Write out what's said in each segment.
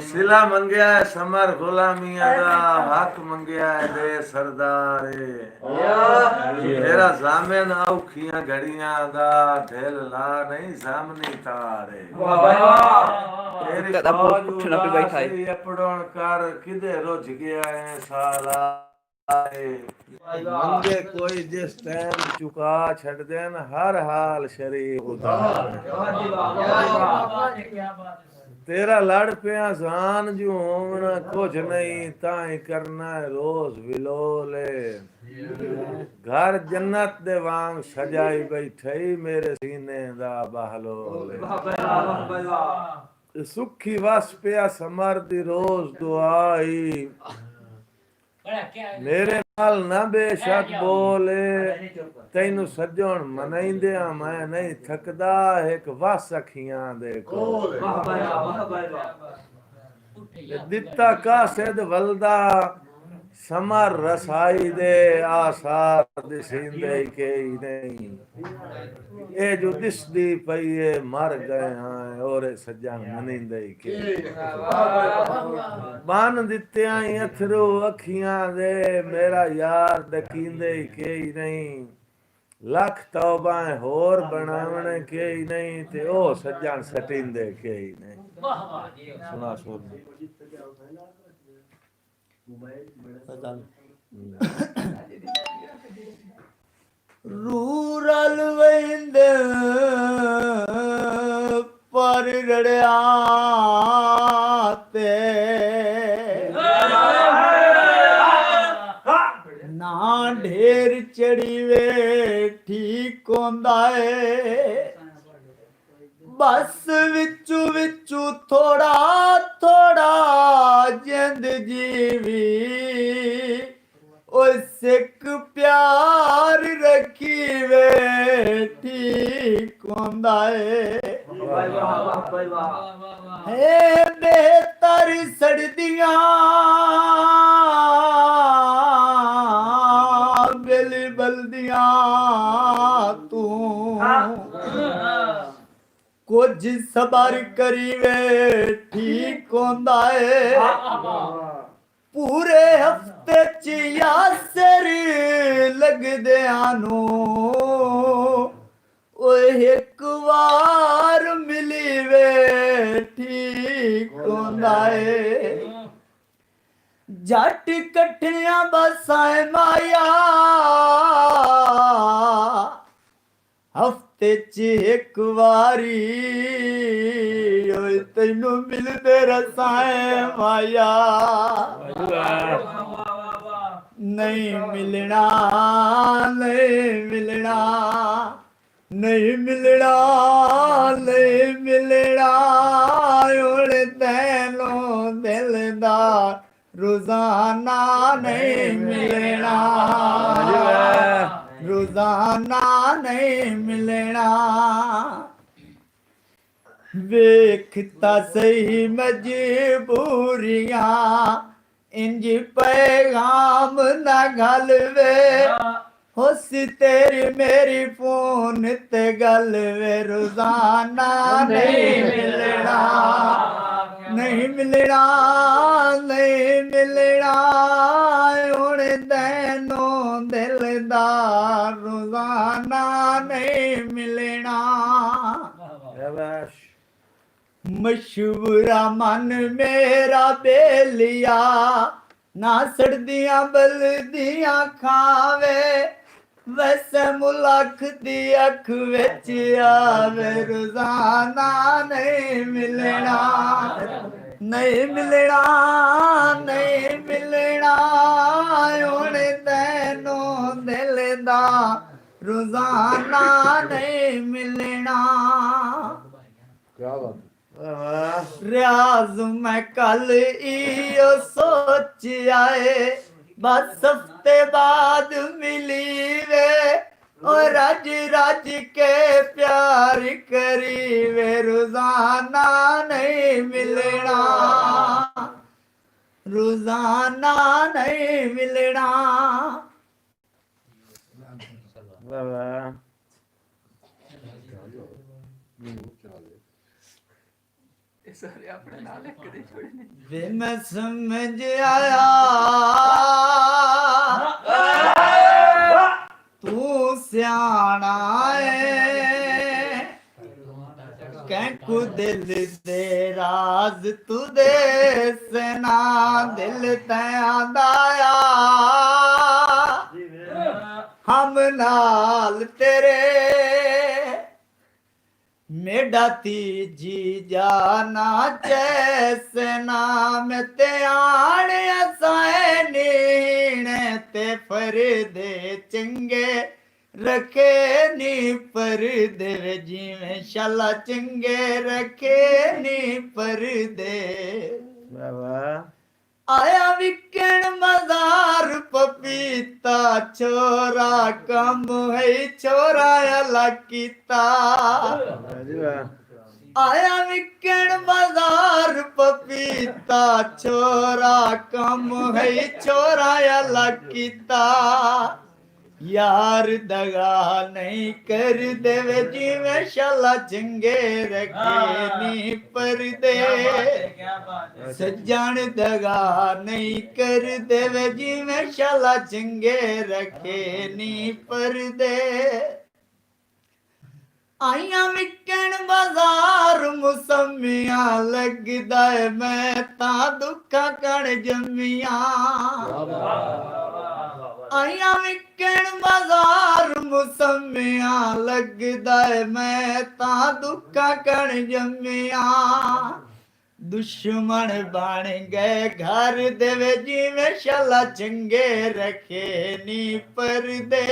सिला मंगया है समर गुलामिया दा हक मंगया है दे सरदारे तेरा जामिन औखियां घड़ियां दा ढेल ला नहीं सामने तारे तेरी फौज उदास अपड़न कर किदे रुझ गया है साला मंगे कोई जिस टाइम चुका छड़ देन हर हाल शरीफ उतार तेरा लड़ पिया जान जो होना कुछ नहीं ताई करना है रोज विलोले घर जन्नत दे वांग सजाई बैठई मेरे सीने दा बहलोले सुखी वस पिया समर दी रोज दुआई मेरे नाल ना बेशक बोले तैनू सजण मनाइंदे मैं नहीं थकदा एक वस अखियां दे कोल दिता कासिद वलदा समर रसाई दे आसार दिसिंदे के नहीं ए जो दिसदी पई है मर गए हैं और सजन मनिंदे के बन दिते आई अथरू अखियां दे मेरा यार दकींदे के नहीं लख तौबाएं होर बनावने के ही नहीं ते ओ सज्जन सटिंदे के ही नहीं सुना सुन रूरल वेंदे पर रड़िया ते ना ढेर चढ़ी वे ठीक होंदा है बस विचू विचू थोड़ा थोड़ा जिंद जीवी ओ सिक प्यार रखी वे ठीक होंदा है बेहतर सड़दियां बिल बलदियां तू कुछ सबर करीवे ठीक होंदा है पूरे हफ्ते च यासर लगदे आनो ओए एक बार मिली वे ठीक होंदा है जट कट्ठियां बसाए माया हफ्ते च एक वारी ओए तैनू मिलदे रसाए माया नहीं मिलना नहीं मिलना नहीं मिलना नहीं मिलना ओले तैनू दिलदार रोजाना नहीं मिलना रोजाना नहीं मिलना वेखता सही मजबूरियां इंज पैगाम न घलवे होस तेरी मेरी फोन ते गल वे रोजाना नहीं मिलना नहीं मिलना नहीं मिलना हुण दैनो दिलदार रोजाना नहीं मिलना मशहूरा मन मेरा बेलिया ना सड़दियां बलदियां खावे वैसे मुलख दी अख विच आवे रोजाना नहीं मिलना नहीं मिलना नहीं मिलना हुण तैनू दिलदार रोजाना नहीं मिलना क्या बात रियाज मैं कल इयो सोच आए बस हफ्ते बाद मिली वे और रज रज के प्यार करी वे रोजाना नहीं मिलना रोजाना नहीं मिलना वे मैं समझ आया तू सियाना है कैंकू दिल दे राज तू दे सना दिल तैया दाया हम नाल तेरे मेरा तीजी जाना जैसे नाम ते आने असाए नीने ते फर दे चंगे रखे नी पर दे जिमें शाला चंगे रखे नी पर दे आया विकण मजार पपीता छोरा कम है छोरा अला कीता आया विकण मजार पपीता छोरा कम है छोरा अला कीता यार दगा नहीं कर देवे जिਵੇਂ शाला चंगे रखे नी पर दे सज्जन दगा नहीं कर देवे जिਵੇਂ शाला चंगे रखे नी पर दे आइया विकण बाजार मुसम्मिया लगदा है मैं ता दुखा कण जमिया आइया विकण बाजार मुसम्मिया लगदा है मैं ता दुखा कण जमिया दुश्मन बन गए घर देवे जिवें शाला चंगे रखे नी पर दे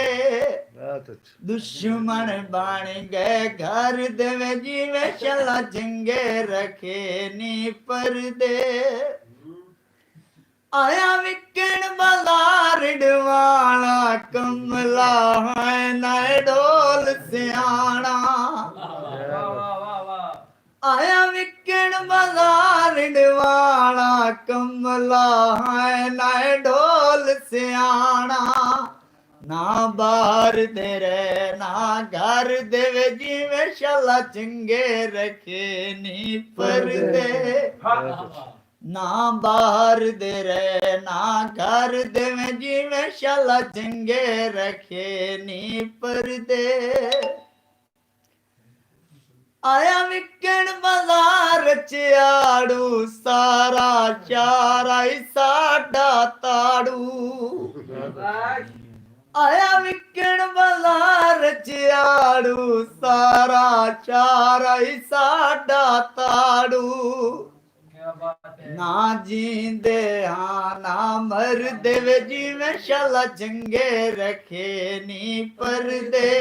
दुश्मन बन गए घर देवे जिवें शाला चंगे रखे नी पर दे आया विकण बाजार डवाना कमला है नाय ढोल सियाना आया विकण बाजार डवाना कमला है नाय ढोल सियाना ना बाहर दे रे ना घर देवे जिवें शाला चंगे रखे नी पर दे ना बाहर दे रे ना घर देवे जिवें शाला चंगे रखे नी पर दे आया विकण बाजार चियाड़ू सारा चारा साडा ताड़ू आया विकण बाजार चियाड़ू सारा चारा साडा ताड़ू ना जींदे हाँ ना मर देवे जिवें शाला चंगे रखे नी पर दे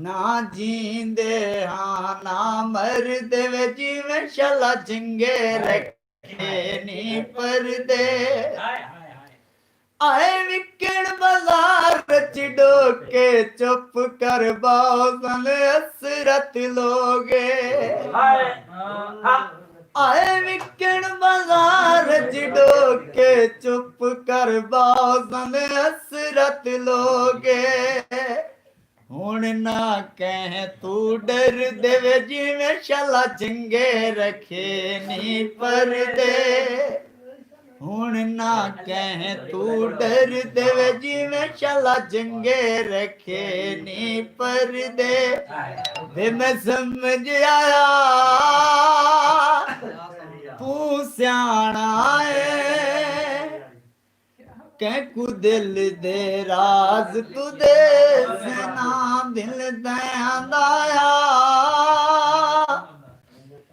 ना जींदे हाँ ना मर देवे जिवें शाला चंगे रखे नी पर दे आए विकण बाजार चिड़ो के चुप कर बासन असरत लोगे आए विकण बाजार चिड़ो के चुप कर बासन असरत लोगे हुण ना कह तू डर देवे जिवें शाला चंगे रखे नी पर दे हुण ना कह तू डर देवे जिवें शाला चंगे रखे नी पर दे वे मैं समझ आया तू सियाना है कैकू दिल दे राज तू दे सना दिल दया दाया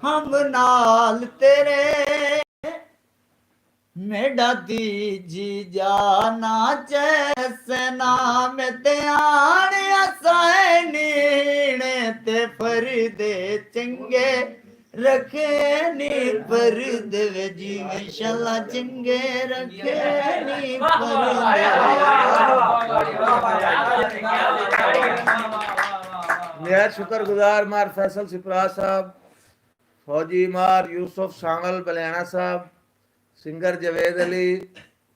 हम नाल तेरे मेरा दीजी जाना जैसे नाम ते आने असाए नीने ते फर दे चंगे रखे नी पर देवे जिवें शाला चंगे रखे नी पर निहायत शुक्रगुजार मार फैसल सिपरा साहब, फौजी मार यूसुफ सांगल बलियाना साहब, सिंगर जवेद अली,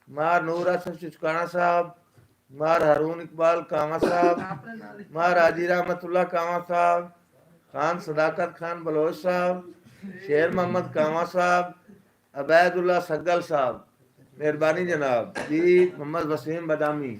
मार नूर असफ चिचकाना साहब, मार हारून इकबाल कामा साहब, मार हाजी रहमतुल्लाह कामा साहब, खान सदाकत खान बलोच साहब, शेर मोहम्मद कामा साहब, अबैदुल्ला सग्गल साहब, मेहरबानी जनाब जी। मोहम्मद वसीम बदामी,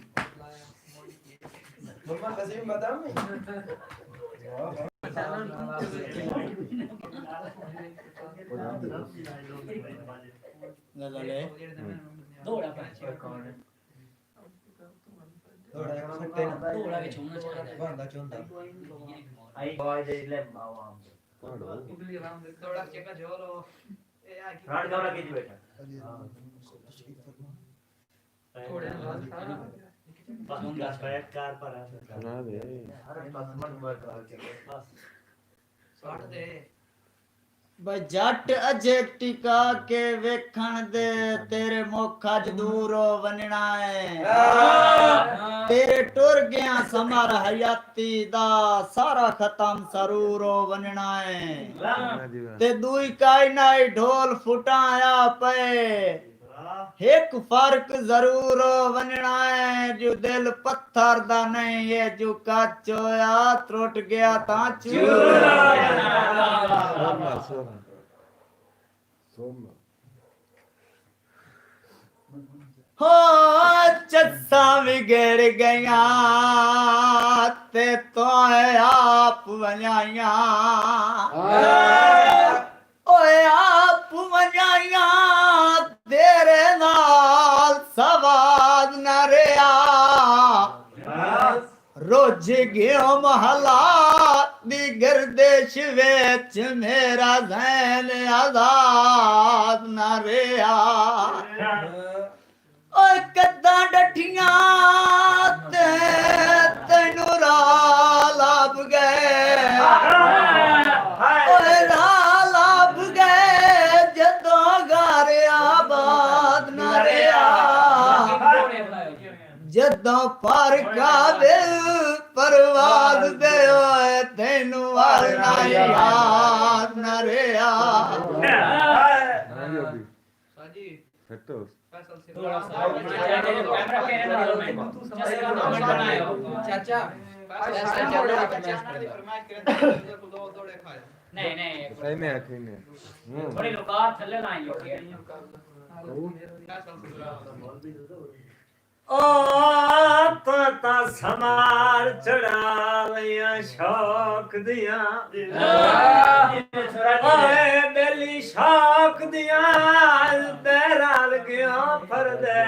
ਬਈ ਜੱਟ ਅਜੇ ਟਿਕਾ ਕੇ ਵੇਖਣ ਦੇ ਤੇਰੇ ਮੁੱਖ ਅੱਜ ਦੂਰੋਂ ਵੰਨਣਾ ਏ ਤੇਰੇ ਟੁਰ ਗਿਆ ਸਮਰ ਹਯਾਤੀ ਦਾ ਸਾਰਾ ਖਤਮ ਸਰੂਰੋਂ ਵੰਨਣਾ ਏ ਤੇ ਦੂਈ ਕਾਇਨਾਈ ਢੋਲ ਫੁਟਾਇਆ ਪਏ एक फर्क जरूर बनना है जो दिल पत्थर दा नहीं है जो काचोया त्रुट गया ता चूर हो चस्सा बिगड़ गया ते तो आप बनाया ओए आप बनाया तेरे नाल सवाद न रिया रोज गयो महला दी गर्दिश विच मेरा ज़हन आजाद न रिया ओए कद्दां डठियां ते तैनू राह लभ गए ओए राह लभ गए जदों घर आबाद न रिया जदों पर काबिल परवाज़ दे ओए तैनू वालना याद न रिया ता समार चढ़ा लिया शौक दिया बेली शौक दिया तेरा गया फरदे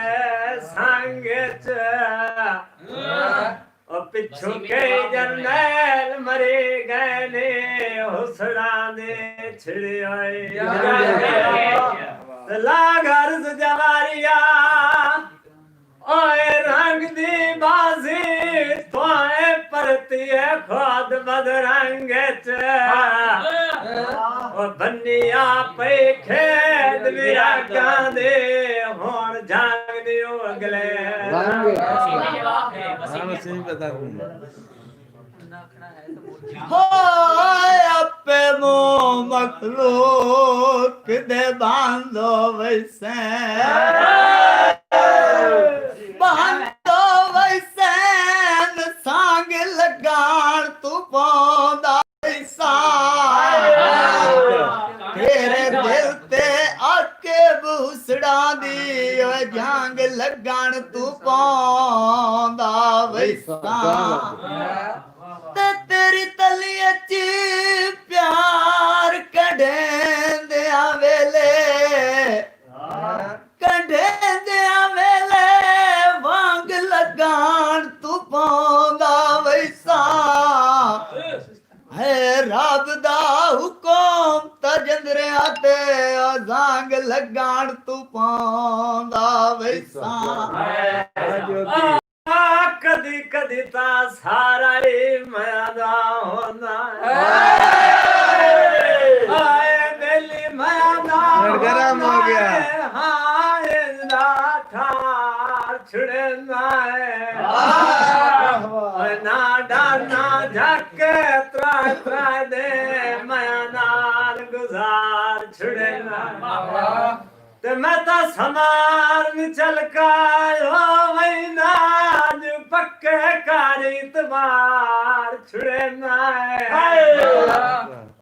संग पिछू के जरनैल मरे गए ने हुसड़ा दे छिड़े आए लागर्ज जवारिया ओए रंग दी बाजी तोए परती है खुद बदरंग च ओ बन्निया पे खेद विरागा दे होण जाग दियो अगले हो अपे मो मखलूक दे बांधो वैसे बांधो वैसे सांग लगान तू पौंदा वैसा तेरे दिल ते आके भूसड़ा दी जांग लगान तू पौंदा वैसा ते तेरी तलिया च प्यार कढें दिया वेले कढें दिया वेले वांग लगान तू पौंदा वैसा है रब दा हुकुम तजंदरिया ते जांग लगान तू पौंदा वैसा कदी कदी ता सारा ही मयादा होना आए बेली मयादा गरम हो गया हाय ठार छुड़ना ना डाना झक त्रा त्रा दे मयानाल गुजार छुड़ना ते मैं ता समार चल का वैना पक्के कारी तबार छुड़े ना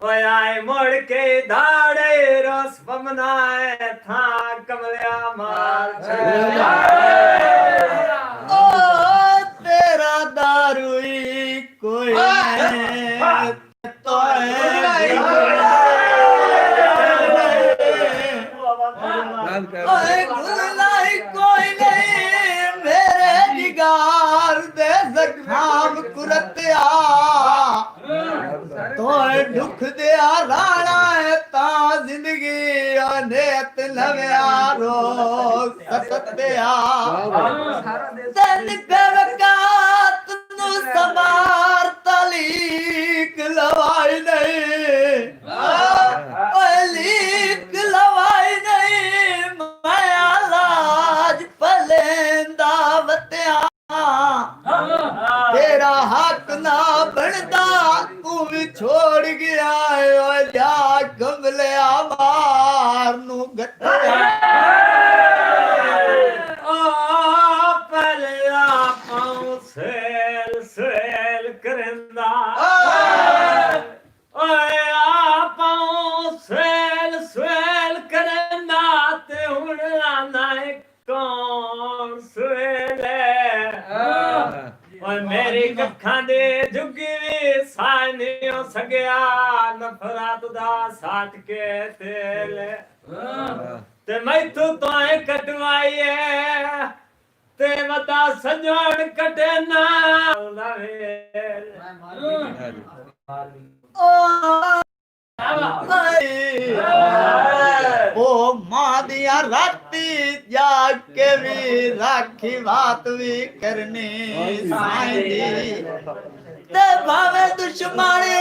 ओए आए मोड़ के धाड़े रोस पमनाए था कमलिया मार ओ तेरा दारुई कोई नहीं तो गुलाई कोई नहीं मेरे जिगार दे जख्म कुरतिया तो दुख दिया राणा है ता जिंदगी अनेत नव्या रोग सतत्या तन करकात नु समार तलीक लवाई नहीं लीक लवाई नहीं माया लाज पलेंदा बत्या तेरा हक ना बनता तू भी छोड़ गया है जा कमलिया मार नू गत्या पलिया पाऊं सेल सेल करंदा ओए पाऊं सेल सेल करंदा ते हुण आना कौन सेले ओए मेरी कखां दे जुगी भी सानी हो सगया नफरत दा साठ के तेल ते मैं तो कटवाई है ते वदा सजण कटे ना ओ मां दिया राती जाके भी राखी बात भी करनी साईं ते भावे दुश्मनी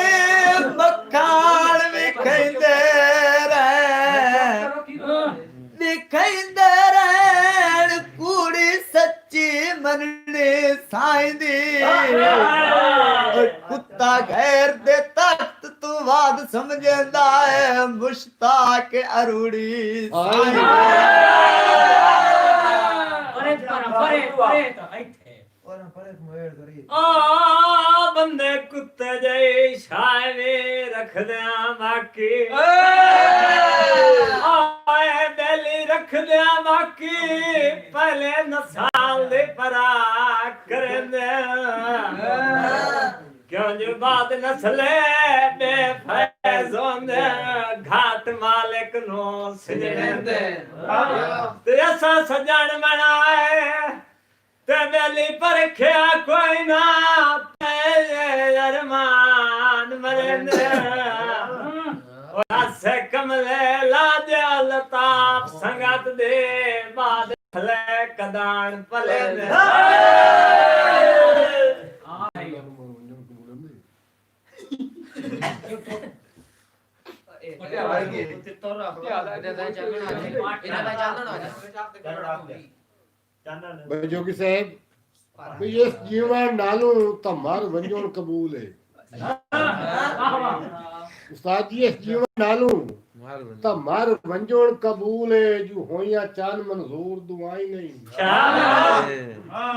मखान भी खैंदे दिखैंदे रहन कुड़ी सच्ची मननी साईं दी कुत्ता घेर दे तख्त तू वाद समझदा है मुश्ताक अरूड़ी साईं बंदे कुत्ते जई शायने रख दिया बाकी बेली रख दिया बाकी पहले नसाल दे परा करने क्यों जो बाद नस्ले बेफैज़ों दे घाट मालिक नो सजने ते ऐसा सजन बनाए ते बेली पर क्या कोई ना तेरे अरमान मरने से कमले लाजा लताफ संगत दे बाद फले कदान पले जोगी साहब ये जीवन नालू तमार वंजोन कबूल है उस्ताद जी इस जीवन नालू तमार वंजोन कबूल है जो होया चान मंजूर दुआई नहीं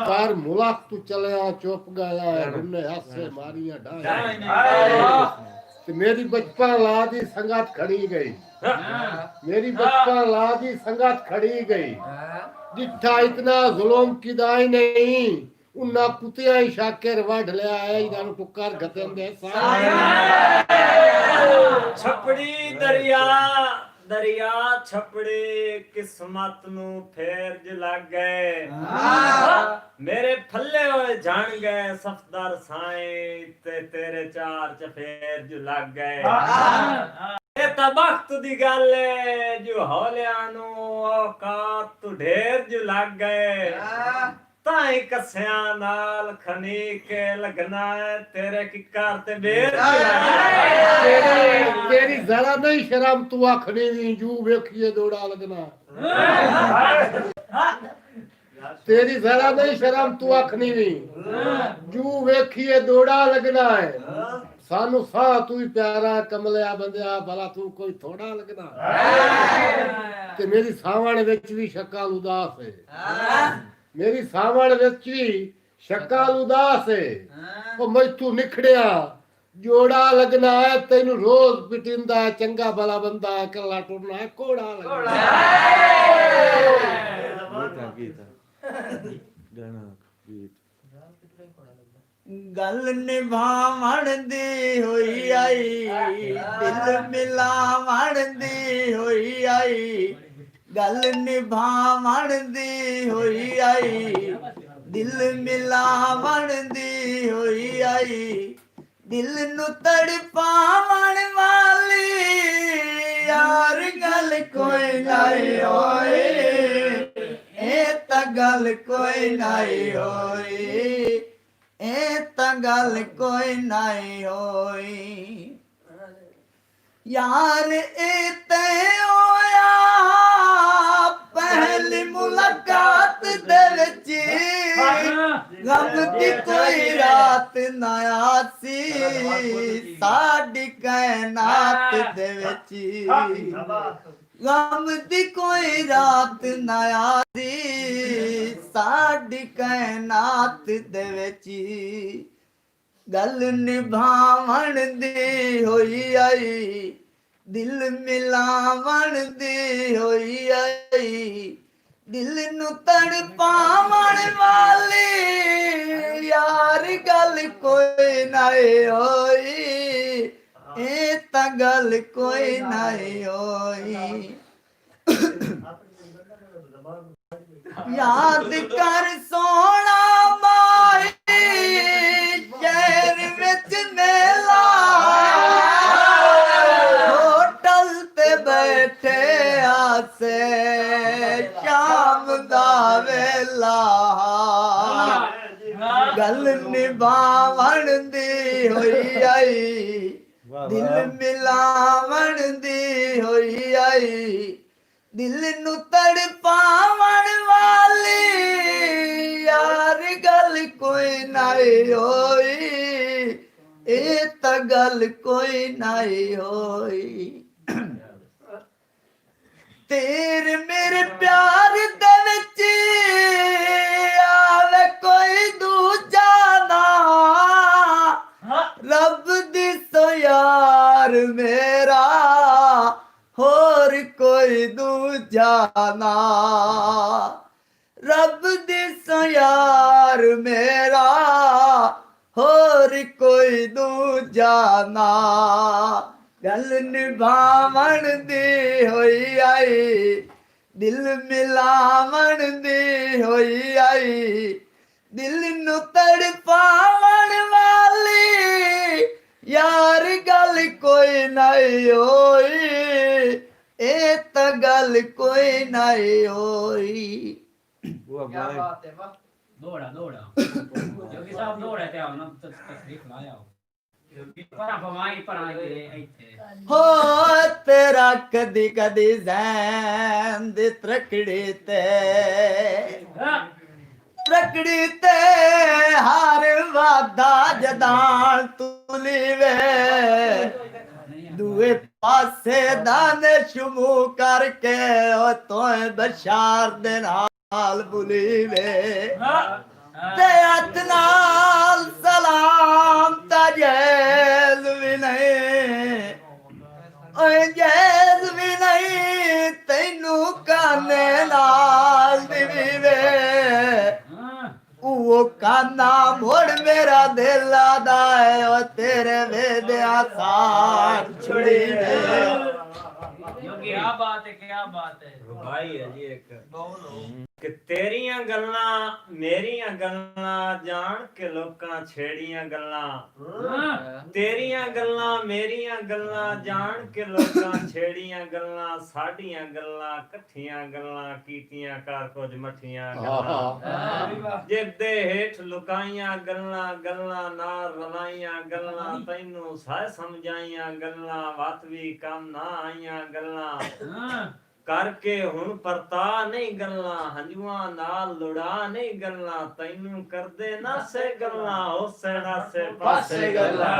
कार मुलाक तू चलया चुप गया है उन्ने हासे मारियां ढाया ते मेरी बचपन ला दी संगत खड़ी गई मेरी बचपन ला दी संगत खड़ी गई जिठा इतना जुल्म किदाई नहीं उन्ना कुतिया ही शाकर वढ़ लिया है इदान टुकर गतन दे छपड़ी दरिया दरिया छपड़ी किस्मत नु फेर ज लग गए मेरे फल्ले होए जान गए सफदर साईं ते तेरे चार चफेर ज लग गए ये ता वक्त दी गल है जो हौलिया नु औकात तू ढेर ज लग गए ताई कसिया नाल खनी के लगना है तेरे की कार ते बेर तेरी जरा नहीं शर्म तू आखनी दी जू वेखिए दौड़ा लगना तेरी जरा नहीं शर्म तू आखनी दी जू वेखिए दौड़ा लगना है सानू सा तू ही प्यारा कमलिया बंदिया भला तू कोई थोड़ा लगना ते मेरी सावण विच भी शक्ल उदास है मेरी सावण विच भी शक्ल उदास है ओ मैं तू निखड़िया ਜੋੜਾ ਲੱਗਣਾ ਹੈ ਤੈਨੂੰ ਰੋਜ਼ ਪਿਟਿੰਦਾ ਹੈ ਚੰਗਾ ਭਲਾ ਬੰਦਾ ਹੈ ਕੱਲਾ ਟੁਰਨਾ ਹੈ ਕੋੜਾ ਲੱਗਣਾ ਗੱਲ ਨਿਭਾਵਣ ਦੀ ਹੋਈ ਆਈ ਦਿਲ ਮਿਲਾਵਣ ਦੀ ਹੋਈ ਆਈ ਗੱਲ ਨਿਭਾਵਣ ਦੀ ਹੋਈ ਆਈ ਦਿਲ ਮਿਲਾਵਣ ਦੀ ਹੋਈ ਆਈ ਦਿਲ ਨੂੰ ਤੜਪਾਵਣ ਵਾਲੀ ਯਾਰ ਗੱਲ ਕੋਈ ਨਹੀਂ ਹੋਈ ਇਹ ਤਾਂ ਗੱਲ ਕੋਈ ਨਹੀਂ ਹੋਈ ਇਹ ਤਾਂ ਗੱਲ ਕੋਈ ਨਹੀਂ ਹੋਈ ਯਾਰ ਇਹ ਤੇ ਹੋਇਆ ਪਹਿਲੀ ਮੁਲਾਕਾਤ ਦੇ ਵਿੱਚ ਗਮ ਦੀ ਕੋਈ ਰਾਤ ਨਾ ਆਸੀ ਸਾਡੀ ਕਾਇਨਾਤ ਦੇ ਵਿੱਚ ਗਮ ਦੀ ਕੋਈ ਰਾਤ ਨਾ ਆਸੀ ਸਾਡੀ ਕਾਇਨਾਤ ਦੇ ਵਿੱਚ ਗੱਲ ਨਿਭਾਵਣ ਦੀ ਹੋਈ ਆਈ ਦਿਲ ਮਿਲਾਵਣ ਦੀ ਹੋਈ ਆਈ ਦਿਲ ਨੂੰ ਤੜਪਾਵਣ ਵਾਲੀ ਯਾਰ ਗੱਲ ਕੋਈ ਨਹੀਂ ਹੋਈ ਇਹ ਤਾਂ ਗੱਲ ਕੋਈ ਨਹੀਂ ਹੋਈ ਯਾਦ ਕਰ ਸੋਹਣਾ ਮਾਈ ਸ਼ਹਿਰ ਵਿੱਚ ਮੇਲਾ ਹੋਟਲ ਤੇ ਬੈਠੇ ਆਸੇ ਸ਼ਾਮ ਦਾ ਵੇਲਾ ਗੱਲ ਨਿਭਾਵਣ ਦੀ ਹੋਈ ਆਈ ਦਿਲ ਮਿਲਾਵਣ ਦੀ ਹੋਈ ਆਈ ਦਿਲ ਨੂੰ ਤੜਪਾਵਣ ਵਾਲੀ ਯਾਰ ਗੱਲ ਕੋਈ ਨਹੀਂ ਹੋਈ ਇਹ ਤਾਂ ਗੱਲ ਕੋਈ ਨਹੀਂ ਹੋਈ ਤੇਰੇ ਮੇਰੇ ਪਿਆਰ ਦੇ ਵਿੱਚ ਆਵੇ ਕੋਈ ਦੂਜਾ ਨਾ ਰੱਬ ਦੀ ਸੋ ਯਾਰ ਮੇਰਾ ਹੋਰ ਕੋਈ ਦੂਜਾ ਨਾ ਰੱਬ ਦੀ ਸੋ ਯਾਰ ਮੇਰਾ ਹੋਰ ਕੋਈ ਦੂਜਾ ਨਾ ਗੱਲ ਨਿਭਾਵਣ ਦੀ ਹੋਈ ਆਈ ਦਿਲ ਮਿਲਾਵਣ ਦੀ ਹੋਈ ਆਈ ਦਿਲ ਨੂੰ ਤੜਪਾਵਣ ਵਾਲੀ ਯਾਰ ਗੱਲ ਕੋਈ ਨਹੀਂ ਹੋਈ ਇਹ ਤਾਂ ਗੱਲ ਕੋਈ ਨਹੀਂ ਹੋਈ क्या बात है वाह दौड़ा दौड़ा जोगी साहब दौड़े थे हम तशरीफ लाया पर हमारी पर आए ਹੋ ਤੇਰਾ ਕਦੀ ਕਦੀ ਜ਼ੈਨ ਦੀ ਤਰਕੜੀ ਤੇ ਹਰ ਵਾਦਾ ਜਦਾਂ ਤੁਲੀ ਵੇ ਦੂਏ ਪਾਸੇ ਦਾਨੇ ਸ਼ਮੂ ਕਰਕੇ ਉਹ ਤੋਏ ਬਸ਼ਾਰ ਦੇ ਨਾਲ ਬੁਲੀ ਵੇ ਤੇ ਹੱਥ ਨਾਲ ਸਲਾਮ ਤਜੇਜ਼ ਵੀ ਨਹੀਂ ਓਏ ਜੇਜ਼ ਵੀ ਨਹੀਂ ਤੈਨੂੰ ਕਾਨੇ ਨਾਲ ਦਿਵੀ ਵੇ ਉਹ ਕਾਨਾ ਮੋੜ ਮੇਰਾ ਦਿਲ ਆਦਾ ਹੈ ਉਹ ਤੇਰੇ ਵੇਦਿਆ ਸਾਥ ਛੁੜੀ ਵੇ योगी क्या बात है ਭਾਈ ਹੈ ਜੀ ਇੱਕ ਕਿ ਤੇਰੀਆਂ ਗੱਲਾਂ ਮੇਰੀਆਂ ਗੱਲਾਂ ਜਾਣ ਕੇ ਲੋਕਾਂ ਛੇੜੀਆਂ ਗੱਲਾਂ ਤੇਰੀਆਂ ਗੱਲਾਂ ਮੇਰੀਆਂ ਗੱਲਾਂ ਜਾਣ ਕੇ ਲੋਕਾਂ ਛੇੜੀਆਂ ਗੱਲਾਂ ਸਾਡੀਆਂ ਗੱਲਾਂ ਇਕੱਠੀਆਂ ਗੱਲਾਂ ਕੀਤੀਆਂ ਕਰ ਕੁਝ ਮੱਠੀਆਂ ਗੱਲਾਂ ਜਿੱਦੇ ਹੇਠ ਲੁਕਾਈਆਂ ਗੱਲਾਂ ਗੱਲਾਂ ਨਾਲ ਰਲਾਈਆਂ ਗੱਲਾਂ ਤੈਨੂੰ ਸਾਇ ਸਮਝਾਈਆਂ ਗੱਲਾਂ ਵਤ ਵੀ ਕੰਮ ਨਾ ਆਈਆਂ ਗੱਲਾਂ ਕਰਕੇ ਹੁਣ ਪਰਤਾ ਨਹੀਂ ਗੱਲਾਂ ਹੰਝੂਆਂ ਨਾਲ ਲੁੜਾ ਨਹੀਂ ਗੱਲਾਂ ਤੈਨੂੰ ਕਰਦੇ ਨਾ ਸੇ ਗੱਲਾਂ ਉਸੇ ਨਾਸੇ ਪਾਸੇ ਗੱਲਾਂ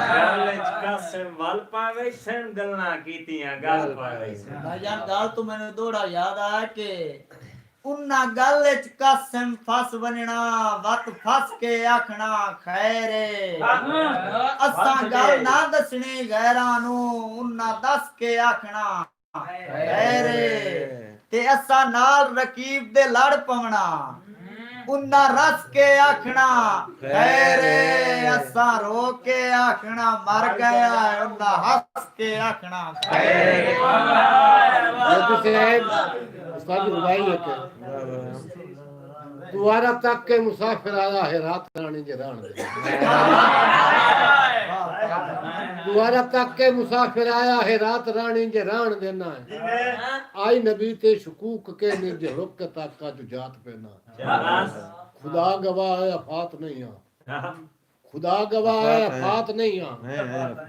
ਗੱਲ ਚ ਕਾਸੇ ਵੱਲ ਪਾਵੇ ਸਨ ਗੱਲਾਂ ਕੀਤੀਆਂ ਗੱਲ ਪਾਵੇ ਭਾਈਜਾਨ ਗੱਲ ਤੋਂ ਮੈਨੂੰ ਥੋੜਾ ਯਾਦ ਆਇਆ ਕਿ उन्ना गल च कसम फस बनना वत फस के आखना खैरे असा गल ना दसनी गैरां नू उन्ना दस के आखना खैरे ते असा नाल रकीब दे लड़ पवना उन्ना रस के आखना खैरे असा रो के आखना मर गया उन्ना हंस के आखना खैरे दुआरा तक के मुसाफिर आया है रात रानी जे रान दे दुआरा तक के मुसाफिर आया है रात रानी जे रान देना है आई नबी ते शकूक के निज रुक के तक का जो जात पेना खुदा गवाह है अफात नहीं आ खुदा गवाह है अफात नहीं आ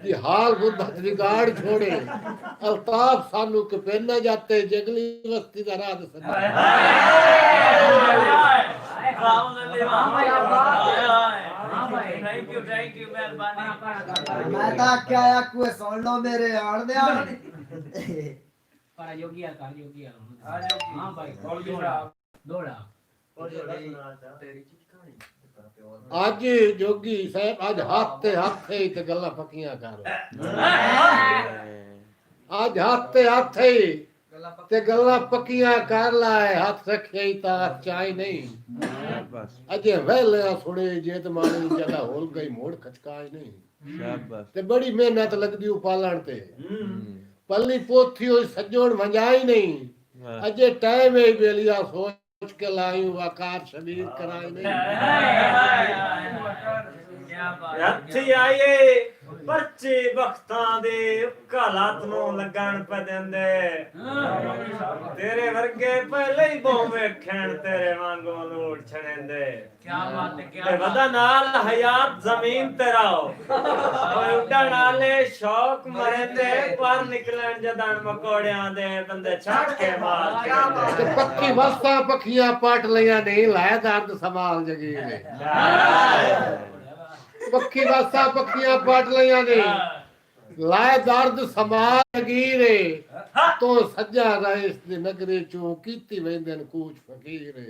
कि हाल गुरबत रिगाड़ छोड़े अल्ताफ सानू के पेना जाते जगली वस्ती दा रात सदा थैंक यू मेहरबानी मैं तो क्या आखू सुन लो मेरे आन दे पर योगी यार हां भाई दौड़ा आज जोगी साहब आज हाथ ते ते गल्ला पक्कियां कर आज हाथ ते ते गल्ला पक्कियां कर लाए हाथ रखे ता चाय नहीं अजे वेले सुने जेत मानी जगह होल गई मोड़ खचकाय नहीं शाबाश ते बड़ी मेहनत लगदी उपालण ते पल्ली पोथी होई सजोण वंजाई नहीं अजे टाइम है बेलिया सोच के लायूं आकार शबीर कराई नहीं हथी आए बच्चे बख्तां दे कालात नु लगन पे देंदे तेरे वर्गे पहले ही बहु वेखण तेरे वांगू लोट छणेंदे क्या बात है ते वदा नाल हयात जमीन ते रहो ओए उडण वाले शौक मरेंदे पर निकलन जदन मकोड़ियां दे बंदे छट के मार ते पक्की वस्ता पखियां पाट लिया नहीं लाया दर्द संभाल जगी ने पक्की वस्ता पखियां पाट लिया नहीं लाया दर्द संभाल जगी रे तो सज्जा रईस दी नगरी चो कीती वेंदन कूच फकीर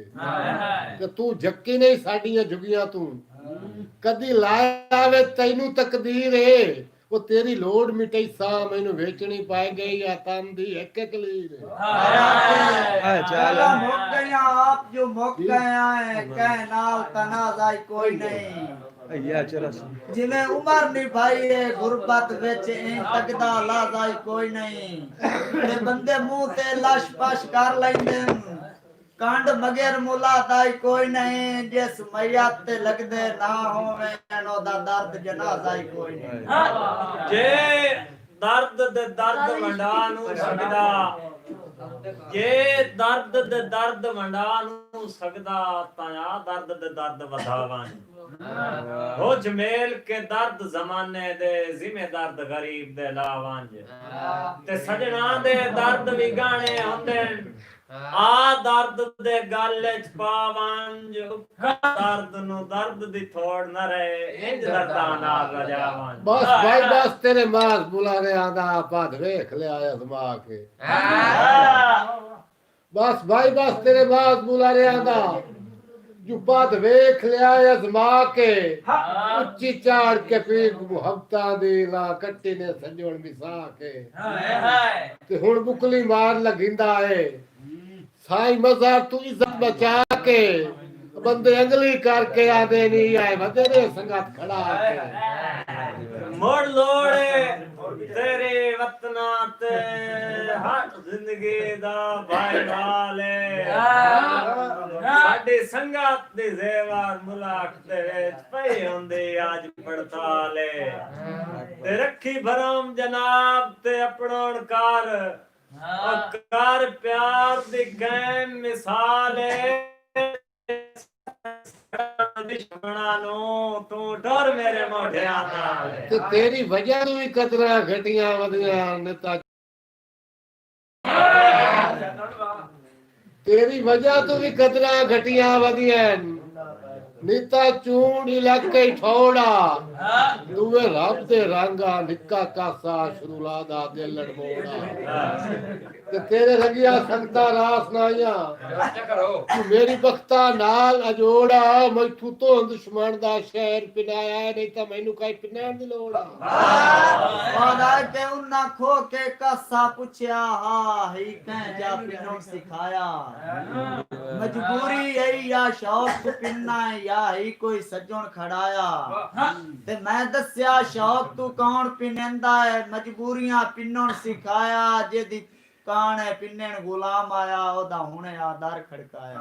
ते तू झक्की नहीं साडियां जुगियां तू कदी लाया वे तैनू तकदीर है वो तेरी लोड मिटई सा मैनू वेचनी पाए गई या तन दी एक एक लीर चल मुक गया आप जो मुक गया है कह नाल तनाज़ा कोई नहीं जिन्हें उमर निभाई है गुरबत विच इन तकदा लाज़ा कोई नहीं ते बंदे मुंह ते लश पश कर लैंदे कांड मगर मुलादाई कोई नहीं जिस मैयत ते लगदे ना होवे ओदा दर्द जनाजा कोई नहीं जे दर्द दे दर्द वंडा नु सकदा जे दर्द दे दर्द वंडा नु सकदा ताया दर्द दे दर्द वधावां हो जमेल के दर्द जमाने दे जिम्मे दर्द गरीब दे लावांज ते सजना दे दर्द भी गाने होंदे आ दर्द दे गल च पावंज दर्द नु दर्द दी थोड़ न रहे इंज दर्दां नाल रजावंज बस भाई बस तेरे मास बुला रे आंदा पद वेख ले आया दिमाग के बस भाई बस तेरे मास बुला रे आंदा जो पद वेख ले आया दिमाग के उच्ची चाड़ के पीक मुहब्बता दी ला कट्टी ने संजोण मिसा के ते हुण बुकली मार लगिंदा है साई मजार तू इज्जत बचा के बंदे अंगली करके आदे नहीं आए बदरे संगत खड़ा के मोड़ लोड़े तेरे वतना ते हट जिंदगी दा भाई वाले साडी संगत दी जेवर मुलाक दे विच पई हुंदी आज पड़ताले ते रखी भरम जनाब ते अपनों कर कर प्यार दी गैम मिसाल दुश्मना नो तू डर मेरे मोढियां नाल ते तेरी वजह तो भी कदरा घटियां वधियां नेता तेरी वजह तो भी कदरा घटियां वधियां नीता चूड़ इलाके ठोड़ा दुवे रब दे रंगा निक्का कासा शुरुला दा दिल लड़मोड़ा ਤੇ ਤੇਰੇ ਲੱਗਿਆ ਸੰਗਤਾਂ ਰਾਸ ਨਾਈਆਂ ਤੂੰ ਮੇਰੀ ਬਖਤਾ ਨਾਲ ਅਜੋੜਾ ਮੈਥੋਂ ਤੋਂ ਦੁਸ਼ਮਣ ਦਾ ਸ਼ਹਿਰ ਪਿਨਾਇਆ ਨਹੀਂ ਤਾਂ ਮੈਨੂੰ ਕਾਈ ਪਿਨਾਣ ਦੀ ਲੋੜ ਆ ਵਾਦਾ ਕੇ ਉਹਨਾਂ ਖੋ ਕੇ ਕਾਸਾ ਪੁੱਛਿਆ ਹਾਂ ਹੀ ਕਹਿ ਜਾ ਪਿੰਨੋਂ ਸਿਖਾਇਆ ਮਜਬੂਰੀ ਹੈ ਜਾਂ ਸ਼ੌਕ ਪਿੰਨਾ ਜਾਂ ਹੀ ਕੋਈ ਸੱਜਣ ਖੜਾਇਆ ਤੇ ਮੈਂ ਦੱਸਿਆ ਸ਼ੌਕ ਤੂੰ ਕੌਣ ਪਿੰਨਦਾ ਹੈ ਮਜਬੂਰੀਆਂ ਪਿੰਨੋਂ ਸਿਖਾਇਆ ਜਿਹਦੀ ਕਾਣ ਹੈ ਪਿੰਨਣ ਗੁਲਾਮ ਆਇਆ ਉਹਦਾ ਹੁਣੇ ਆਦਰ ਖੜਕਾਇਆ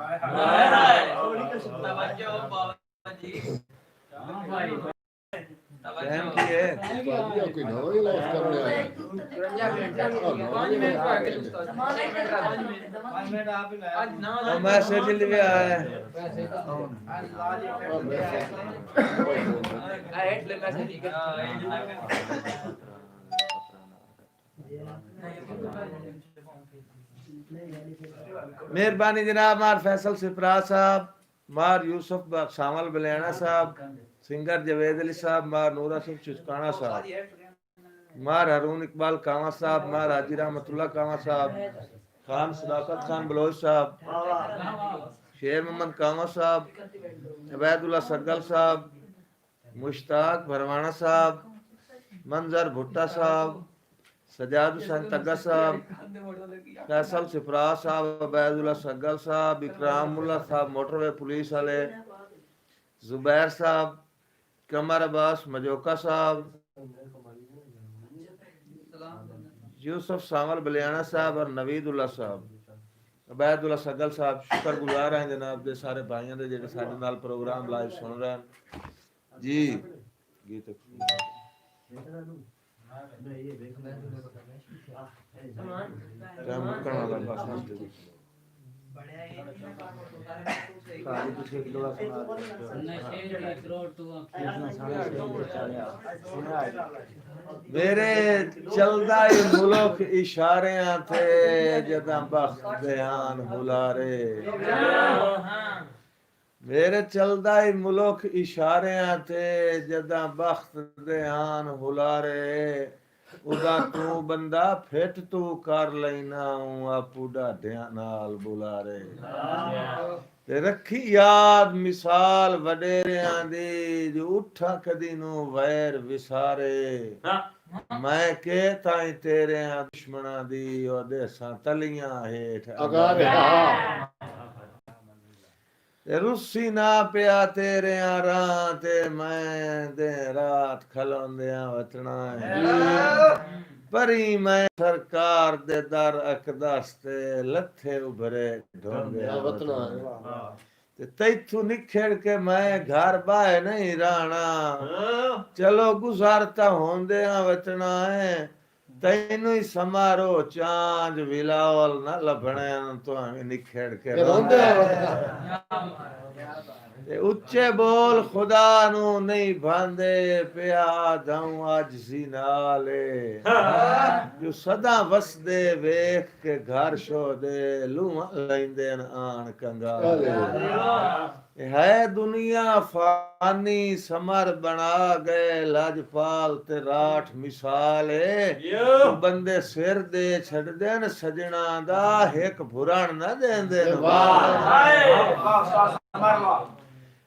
टाइम की है ਕੋਈ ਨਾ ਹੀ ਲੋਸ ਕਰਨੇ ਆਇਆ तो मैसेज लिए आया है मेहरबानी जनाब मार फैसल सिपरा साहब, मार यूसुफ शामल बलियाना साहब, सिंगर जवेद अली साहब, मार नूरा सिंह चुस्काना साहब, मार हरून इकबाल कांवा साहब, मार हाजी रहमतुल्लाह कांवा साहब, खान सदाकत खान बलोच साहब, शेर मोहम्मद कांवा साहब, अबैदुल्ला सरगल साहब, मुश्ताक भरवाना साहब, मंजर भुट्टा साहब, सजाद हुसैन तग्गा साहब, फैसल सिफरा साहब, अबैदुल्ला सरगल साहब, इकरामुल्लाह साहब मोटरवे पुलिस वाले, जुबैर साहब, कमर अब्बास मजोका साहब, यूसुफ सामल बलियाना साहब और नवीदुल्ला साहब, अबैदुल्ला सरगल साहब शुक्र गुजार हैं जनाब दे सारे भाइयों दे जेडे साडे नाल प्रोग्राम लाइव सुन रहे हैं जी। गीत मेरे चलदा ही मुल्क इशारियां थे जदा बख्त बयान हुलारे, मेरे चलदा ही मुल्क इशारियां थे जदा बख्त बयान हुलारे, उदा तू बंदा फिट तू कर लेना आपू ढाडियां नाल बुलारे, ते रखी याद मिसाल वडेरियां दी जो उठा कदी नू वैर विसारे, मैं के ताई तेरे दुश्मना दी ओ देसां तलियां हेठ अगारे ते रुस्सी ना पिया तेरे रां ते मैं दे रात खलोंदियां वतना परी मैं सरकार दे दर अकदस्ते लथे उभरे ढोंगे वतना ते तैथू निखेड़ के मैं घर बाहे नहीं राणा, चलो गुजारता होंदे वचना है तैनू ही समारो चांद विलावल न लभणे तो निखेड़ के रोंदे ते उच्चे बोल खुदा नू नहीं भांदे पिया जाऊं आज सी नाले, जो सदा वसदे वेख के घर शो दे लूहा लैंदे आन कंगाले, है दुनिया फानी समर बना गए लाजपाल ते राठ मिसाले, बंदे सिर दे छड़ देन सजना दा एक भुरण न देंदे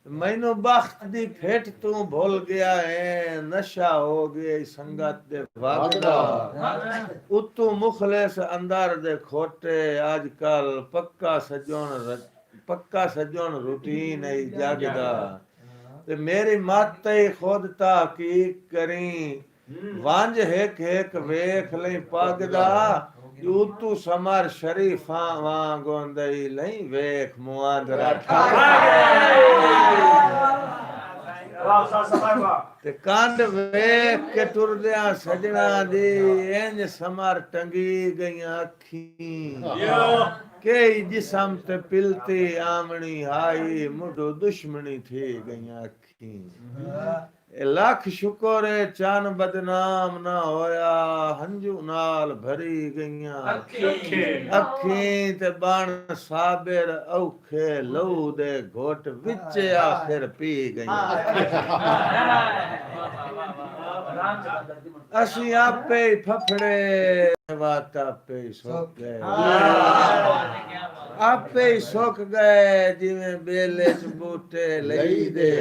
मैनू बख्त दी फेट तू भूल गया है, नशा हो गया संगत दे वागदा, उतू मुखलिस अंदर दे खोटे आजकल पक्का सजन रूटीन है जागदा, ते मेरी मत ही खुद ताकीक करी वांज हेक हेक वेख ले पागदा, तू समर शरीफा वांगोंदई लई वेख मुआदरा ते कांड वेख के टुरदियां सजना दी इंज समर टंगी गईयां अखी, के जिसम ते पिलती आमणी हाई मुढो दुश्मनी थी गईयां अखी, लाख शुक्र है चान बदनाम ना होया हंजू नाल भरी गईयां अखी ते बण साबिर औखे लहू दे घोट विच आखिर पी गईयां ਅਸੀਂ ਆਪੇ ਹੀ ਫਫੜੇ ਵਾਤ ਆਪੇ ਹੀ ਸੁੱਕ ਗਏ ਆਪੇ ਹੀ ਸੁੱਕ ਗਏ ਜਿਵੇਂ ਬੇਲੇ ਚ ਬੂਟੇ ਲਈ ਦੇ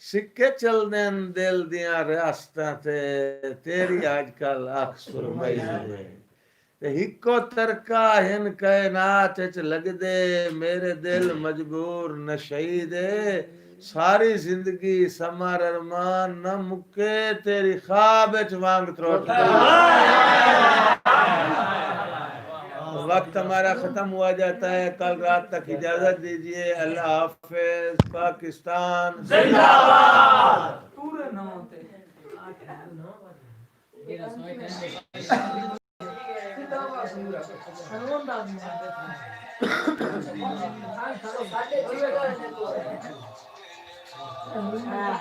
ਸਿੱਕੇ ਚਲਦੇ ਨੇ ਦਿਲ ਦੀਆਂ ਰਿਆਸਤਾਂ ਤੇ ਤੇਰੀ ਅੱਜ ਕੱਲ ਅੱਖ ਸੁਰਮਈ ਦੇ ਤੇ ਇੱਕੋ ਤਰਕਾ ਹਨ ਕਾਇਨਾਤ ਚ ਲੱਗਦੇ ਮੇਰੇ ਦਿਲ ਮਜਬੂਰ ਨਸ਼ਈ ਦੇ ਸਾਰੀ ਜ਼ਿੰਦਗੀ समार अरमान न मुके तेरी ख्वाब च वांग त्रोट वक्त हमारा खत्म हुआ जाता है कल रात तक इजाजत दीजिए अल्लाह हाफिज पाकिस्तान जिंदाबाद पूरे नाम पे